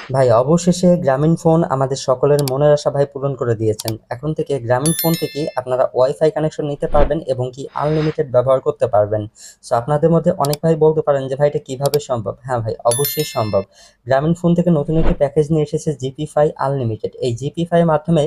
ভাই অবশেষে গ্রামীণ ফোন আমাদের সকলের মনের আশা ভাই পূরণ করে দিয়েছেন। এখন থেকে গ্রামীণ ফোন থেকে আপনারা ওয়াইফাই কানেকশন নিতে পারবেন এবং কি আনলিমিটেড ব্যবহার করতে পারবেন। সো আপনাদের মধ্যে অনেক ভাই বলতে পারেন যে ভাই এটা কিভাবে সম্ভব? হ্যাঁ ভাই, অবশ্যই সম্ভব। গ্রামীণ ফোন থেকে নতুন একটি প্যাকেজ নিয়ে এসেছে জিপি ফাই আনলিমিটেড। এই জিপি ফাই এর মাধ্যমে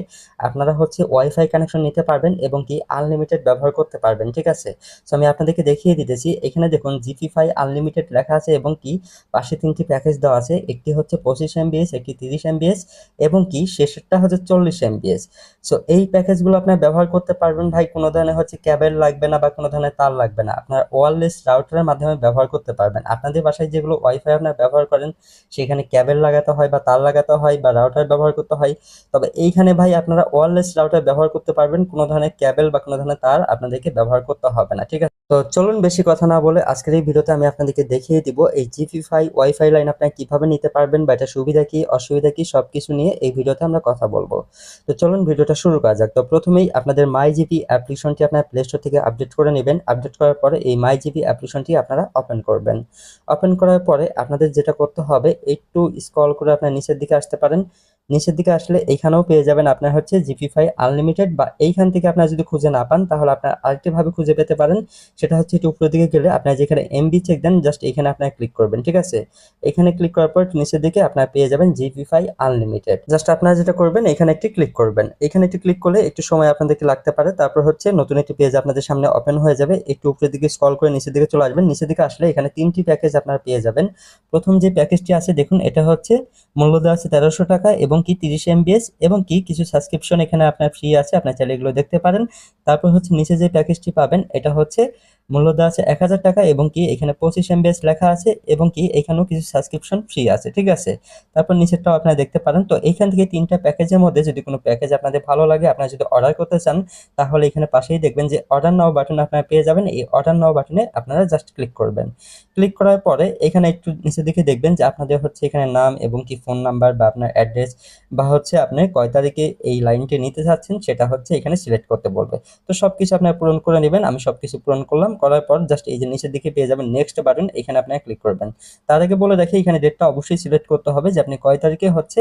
আপনারা হচ্ছে ওয়াইফাই কানেকশন নিতে পারবেন এবং কি আনলিমিটেড ব্যবহার করতে পারবেন, ঠিক আছে? সো আমি আপনাদেরকে দেখিয়ে দিতেছি। এখানে দেখুন জিপি ফাই আনলিমিটেড লেখা আছে এবং কি পাশে ৩টি প্যাকেজ দেওয়া আছে। একটি হচ্ছে 25 MBs, একটি 30 MBs এবং কি শেষেরটা হচ্ছে 40 MBs। সো এই প্যাকেজগুলো আপনার ব্যবহার করতে পারবেন ভাই, কোনো ধরনের হচ্ছে ক্যাবেল লাগবে না বা কোনো ধরনের তার লাগবে না। আপনার ওয়্যারলেস রাউটারের মাধ্যমে ব্যবহার করতে পারবেন। আপনাদের বাসায় যেগুলো ওয়াইফাই আপনার ব্যবহার করেন সেখানে ক্যাবেল লাগাতে হয় বা তার লাগাতে হয় বা রাউটার ব্যবহার করতে হয়, তবে এইখানে ভাই আপনারা ওয়্যারলেস রাউটার ব্যবহার করতে পারবেন। কোনো ধরনের ক্যাবেল বা কোনো ধরনের তার আপনাদেরকে ব্যবহার করতে হবে না, ঠিক আছে? তো চলুন বেশি কথা না বলে আজকের এই ভিডিওতে আমি আপনাদেরকে দেখিয়ে দিব এই জিপি ফাই ওয়াইফাই লাইন আপনারা কিভাবে নিতে পারবেন বা এটা সুবিধা কি অসুবিধা কি সবকিছু নিয়ে এই ভিডিওতে আমরা কথা বলবো। তো চলুন ভিডিওটা শুরু করা যাক। তো প্রথমেই আপনাদের মাই জিপি অ্যাপ্লিকেশনটি আপনার প্লে স্টোর থেকে আপডেট করে নেবেন। আপডেট করার পরে এই মাই জিপি অ্যাপ্লিকেশনটি আপনারা ওপেন করবেন। ওপেন করার পরে আপনাদের যেটা করতে হবে, একটু স্ক্রল করে আপনার নিচের দিকে আসতে পারেন। নিচের দিকে আসলে এইখানেও পেয়ে যাবেন আপনার হচ্ছে জিপি ফাই আনলিমিটেড, বা এইখান থেকে আপনারা যদি খুঁজে না পান তাহলে আপনার আরেকটি ভাবে খুঁজে পেতে পারেন। সেটা হচ্ছে একটু উপরের দিকে গেলে আপনার যেখানে এমবি চেক দেন জাস্ট এখানে আপনার ক্লিক করবেন, ঠিক আছে? এখানে ক্লিক করার পর নিচের দিকে আপনারা পেয়ে যাবেন জিপি ফাই আনলিমিটেড। জাস্ট আপনারা যেটা করবেন এখানে একটি ক্লিক করবেন। এখানে একটি ক্লিক করলে একটু সময় আপনাদেরকে লাগতে পারে, তারপর হচ্ছে নতুন একটি পেজ আপনাদের সামনে ওপেন হয়ে যাবে। একটু উপরের দিকে স্ক্রল করে নিচের দিকে চলে আসবেন। নিচের দিকে আসলে এখানে 3টি প্যাকেজ আপনারা পেয়ে যাবেন। প্রথম যে প্যাকেজটি আছে দেখুন, এটা হচ্ছে মূল্য দেওয়া আছে 1300 টাকা এবং কি 30 MBs এবং কি কিছু সাবস্ক্রিপশন এখানে আপনার ফ্রি আছে, আপনার চাইলে এগুলো দেখতে পারেন। তারপর হচ্ছে নিচে যে প্যাকেজটি পাবেন এটা হচ্ছে মূল্য দেওয়া আছে 1000 টাকা এবং কি এখানে 25 MBs লেখা আছে এবং কি এখানেও কিছু সাবস্ক্রিপশন ফ্রি আছে, ঠিক আছে? তারপর নিচেরটাও আপনারা দেখতে পারেন। তো এইখান থেকে 3টা প্যাকেজের মধ্যে যদি কোনো প্যাকেজ আপনাদের ভালো লাগে, আপনারা যদি অর্ডার করতে চান, তাহলে এখানে পাশেই দেখবেন যে অর্ডার নাও বাটন আপনারা পেয়ে যাবেন। এই অর্ডার নাও বাটনে আপনারা জাস্ট ক্লিক করবেন। ক্লিক করার পরে এখানে একটু নিচের দিকে দেখবেন যে আপনাদের হচ্ছে এখানে নাম এবং কি ফোন নাম্বার বা আপনার অ্যাড্রেস বা হচ্ছে আপনি কয় তারিখে এই লাইনটি নিতে চাচ্ছেন সেটা হচ্ছে এখানে সিলেক্ট করতে বলবে। তো সবকিছু আপনারা পূরণ করে নেবেন। আমি সবকিছু পূরণ করলাম। করার পর জাস্ট এই যে নিচের দিকে পেয়ে যাবেন নেক্সট বাটন, এখানে আপনারা ক্লিক করবেন। তার আগে বলে রাখি এখানে ডেটটা অবশ্যই সিলেক্ট করতে হবে যে আপনি কয় তারিখে হচ্ছে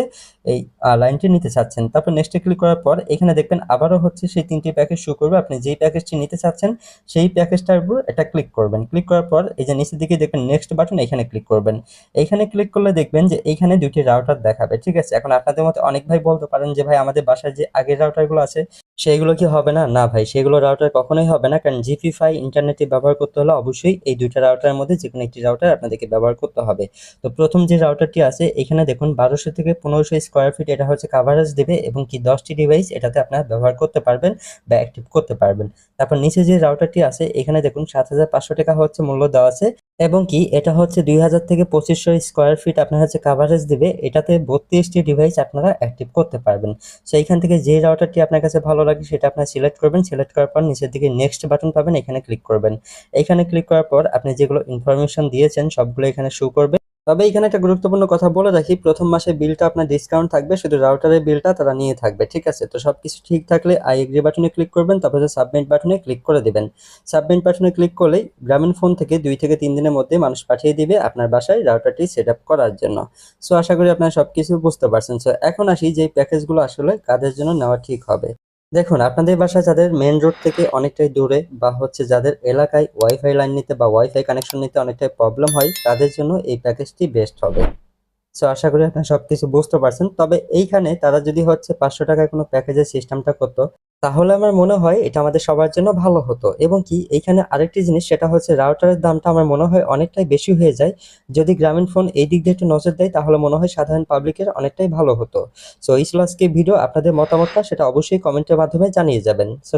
এই লাইনটি নিতে চাচ্ছেন। তারপর নেক্সটে ক্লিক করার পর এখানে দেখবেন আবারও হচ্ছে সেই 3টি প্যাকেজ শো করবে। আপনি যেই প্যাকেজটি নিতে চাচ্ছেন সেই প্যাকেজটার উপর এটা ক্লিক করবেন। ক্লিক করার পর এই যে নিচের দিকে দেখবেন নেক্সট বাটন, এখানে ক্লিক করবেন। এইখানে ক্লিক করলে দেখবেন যে এইখানে 2টি রাউটার দেখাবে, ঠিক আছে? এখন আপনাদের মধ্যে অনেক ভাই বলতে পারেন যে ভাই আমাদের বাসায় যে আগের রাউটারগুলো আছে সেইগুলো কি হবে না? না ভাই, সেগুলো রাউটার কখনোই হবে না, কারণ জিপি ফাই ইন্টারনেটে ব্যবহার করতে হলে অবশ্যই এই 2টা রাউটারের মধ্যে যে কোনো একটি রাউটার আপনাদেরকে ব্যবহার করতে হবে। তো প্রথম যে রাউটারটি আছে এখানে দেখুন 1200 থেকে 1500 স্কোয়ার ফিট এটা হচ্ছে কাভারেজ দেবে এবং কি 10টি ডিভাইস এটাতে আপনারা ব্যবহার করতে পারবেন বা অ্যাক্টিভ করতে পারবেন। তারপর নিচে যে রাউটারটি আছে এখানে দেখুন 7500 টাকা হচ্ছে মূল্য দেওয়া আছে এবং কি এটা হচ্ছে 2000 থেকে 2500 স্কোয়ার ফিট আপনার হচ্ছে কাভারেজ দিবে। এটাতে 32টি ডিভাইস আপনারা অ্যাক্টিভ করতে পারবেন। সো এইখান থেকে যে রাউটারটি আপনার কাছে ভালো লাগে সেটা আপনার সিলেক্ট করবেন। সিলেক্ট করার পর নিচের দিকে নেক্সট বাটন পাবেন, এখানে ক্লিক করবেন। এখানে ক্লিক করার পর আপনি যেগুলো ইনফরমেশন দিয়েছেন সবগুলো এখানে শো করবে। তবে এখানে একটা গুরুত্বপূর্ণ কথা বলে রাখি, প্রথম মাসের বিলটা আপনার ডিসকাউন্ট থাকবে, শুধু রাউটারের বিলটা তারা নিয়ে থাকবে, ঠিক আছে? তো সবকিছু ঠিক থাকলে আই এগ্রি বাটনে ক্লিক করবেন, তারপর সাবমিট বাটনে ক্লিক করে দেবেন। সাবমিট বাটনে ক্লিক করলেই গ্রামীণ ফোন থেকে 2 থেকে 3 দিনের মধ্যে মানুষ পাঠিয়ে দিবে আপনার বাসায় রাউটারটি সেট আপ করার জন্য। সো আশা করি আপনারা সবকিছু বুঝতে পারছেন। সো এখন আসি যে প্যাকেজগুলো আসলে কাদের জন্য নেওয়া ঠিক হবে। দেখুন, আপনাদের বাসা যাদের মেন রোড থেকে অনেকটাই দূরে বা হচ্ছে যাদের এলাকায় ওয়াইফাই লাইন নিতে বা ওয়াইফাই কানেকশন নিতে অনেকটাই প্রবলেম হয়, তাদের জন্য এই প্যাকেজটি বেস্ট হবে। সো আশা করি আপনারা সবকিছু বুঝতে পারছেন। তবে এইখানে তারা যদি হচ্ছে 500 টাকায় কোনো প্যাকেজের সিস্টেমটা করতো, তাহলে আমার মনে হয় এটা আমাদের সবার জন্য ভালো হতো। এবং কি এইখানে আরেকটি জিনিস, সেটা হচ্ছে রাউটারের দামটা আমার মনে হয় অনেকটাই বেশি হয়ে যায়। যদি গ্রামীণ ফোন এই দিক দিয়ে একটু নজর দেয় তাহলে মনে হয় সাধারণ পাবলিকের অনেকটাই ভালো হতো। সো এই ছিল আজকে ভিডিও। আপনাদের মতামতটা সেটা অবশ্যই কমেন্টের মাধ্যমে জানিয়ে যাবেন। সো